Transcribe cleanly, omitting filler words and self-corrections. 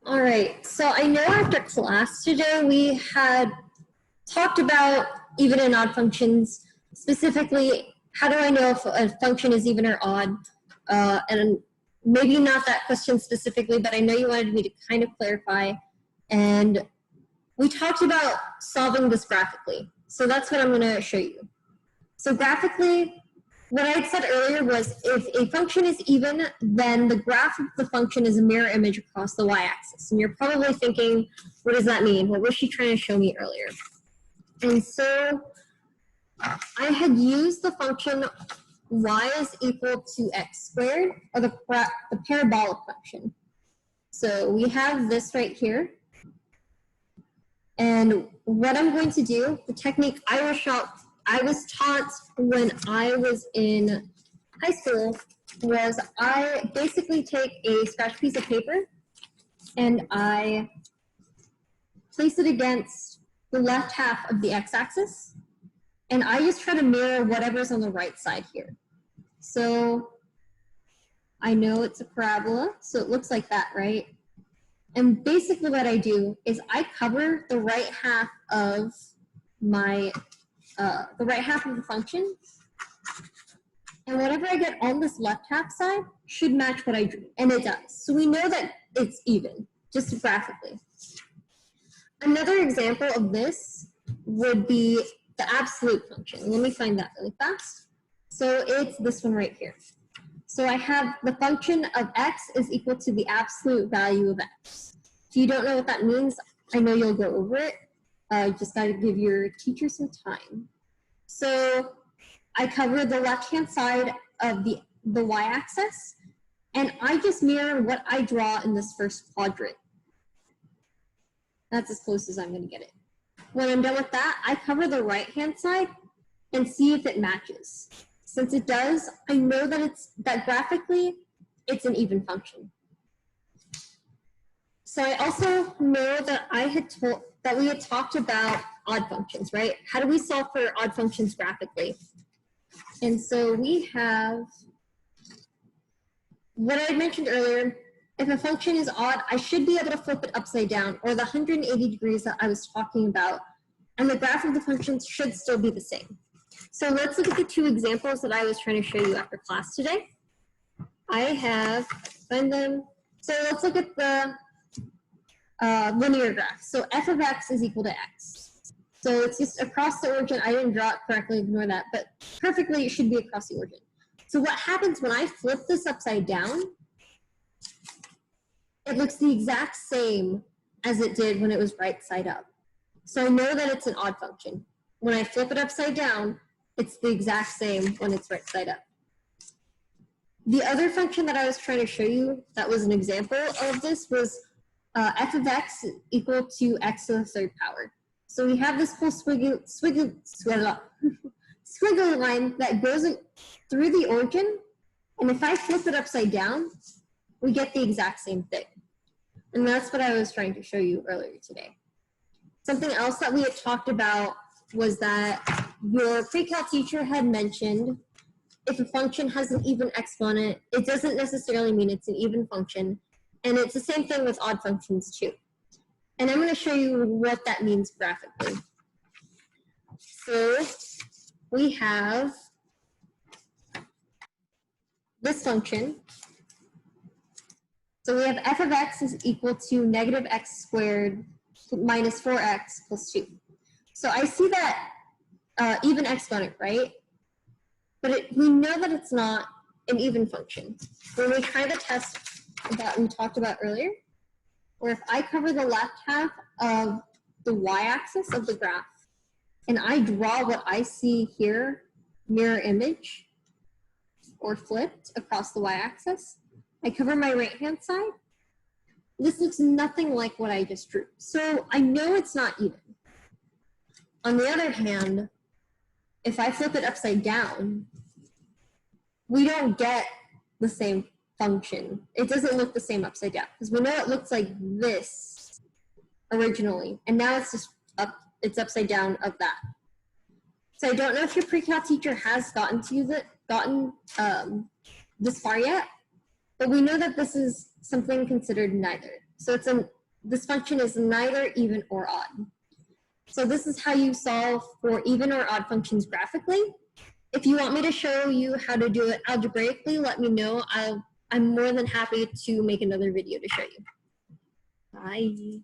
All right, so I know after class today we had talked about even and odd functions, specifically how do I know if a function is even or odd, and maybe not that question specifically, but I know you wanted me to kind of clarify, and we talked about solving this graphically. So that's what I'm going to show you. So graphically, what I had said earlier was if a function is even, then the graph of the function is a mirror image across the y-axis. And you're probably thinking, what does that mean? What was she trying to show me earlier? And so I had used the function y is equal to x squared, or the parabolic function. So we have this right here. And what I'm going to do, the technique I was taught when I was in high school was I basically take a scratch piece of paper and I place it against the left half of the x-axis, and I just try to mirror whatever's on the right side here. So I know it's a parabola, so it looks like that, right? And basically what I do is I cover the right half of my the function, and whatever I get on this left half side should match what I drew, and it does. So we know that it's even, just graphically. Another example of this would be the absolute function. Let me find that really fast. So it's this one right here. So I have the function of x is equal to the absolute value of x. If you don't know what that means, I know you'll go over it. You just got to give your teacher some time. So I cover the left-hand side of the y-axis, and I just mirror what I draw in this first quadrant. That's as close as I'm going to get it. When I'm done with that, I cover the right-hand side and see if it matches. Since it does, I know that graphically it's an even function. So I also know that we had talked about odd functions, right? How do we solve for odd functions graphically? And so we have what I mentioned earlier. If a function is odd, I should be able to flip it upside down, or the 180 degrees that I was talking about, and the graph of the functions should still be the same. So let's look at the two examples that I was trying to show you after class today. I have, find them. So let's look at the linear graph. So f of x is equal to x. So it's just across the origin. I didn't draw it correctly, ignore that, but perfectly it should be across the origin. So what happens when I flip this upside down, it looks the exact same as it did when it was right side up. So I know that it's an odd function. When I flip it upside down, it's the exact same when it's right side up. The other function that I was trying to show you that was an example of this was f of x equal to x to the third power. So we have this whole squiggly line that goes through the origin, and if I flip it upside down, we get the exact same thing. And that's what I was trying to show you earlier today. Something else that we had talked about was that your pre-cal teacher had mentioned if a function has an even exponent, it doesn't necessarily mean it's an even function. And it's the same thing with odd functions too. And I'm going to show you what that means graphically. So we have this function. So we have f of x is equal to negative x squared minus 4x plus 2. So I see that even exponent, right? But we know that it's not an even function. When we try the test that we talked about earlier, where if I cover the left half of the y-axis of the graph, and I draw what I see here, mirror image, or flipped across the y-axis, I cover my right-hand side, this looks nothing like what I just drew. So I know it's not even. On the other hand, if I flip it upside down, we don't get the same function. It doesn't look the same upside down, because we know it looks like this originally, and now it's just upside down of that. So I don't know if your pre-cal teacher has gotten this far yet, but we know that this is something considered neither. So this function is neither even or odd. So this is how you solve for even or odd functions graphically. If you want me to show you how to do it algebraically, let me know. I'm more than happy to make another video to show you. Bye.